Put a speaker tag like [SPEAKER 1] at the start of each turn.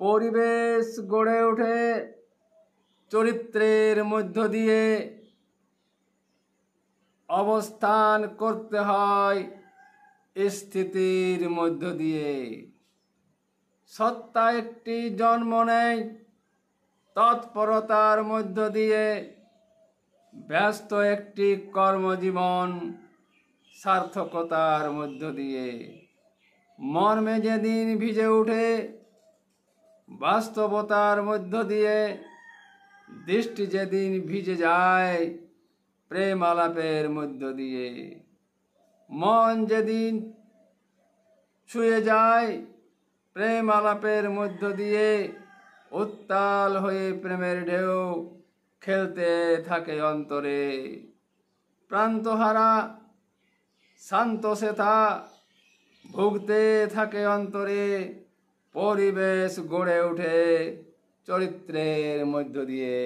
[SPEAKER 1] পরিবেশ গড়ে ওঠে চরিত্রের মধ্য দিয়ে। অবস্থান করতে হয় স্থিতির মধ্য দিয়ে। সত্তা একটি জন্ম নেয় তৎপরতার মধ্য দিয়ে। ব্যস্ত একটি কর্মজীবন সার্থকতার মধ্য দিয়ে। মর্মে যেদিন ভিজে ওঠে বাস্তবতার মধ্য দিয়ে। দৃষ্টি যেদিন ভিজে যায় প্রেম আলাপের মধ্য দিয়ে। মন যেদিন ছুঁয়ে যায় প্রেম আলাপের মধ্য দিয়ে। উত্তাল হয়ে প্রেমের ঢেউ খেলতে থাকে অন্তরে। প্রান্তহারা শান্ত সেথা ভুগতে থাকে অন্তরে। পরিবেশ গড়ে ওঠে চরিত্রের মধ্য দিয়ে।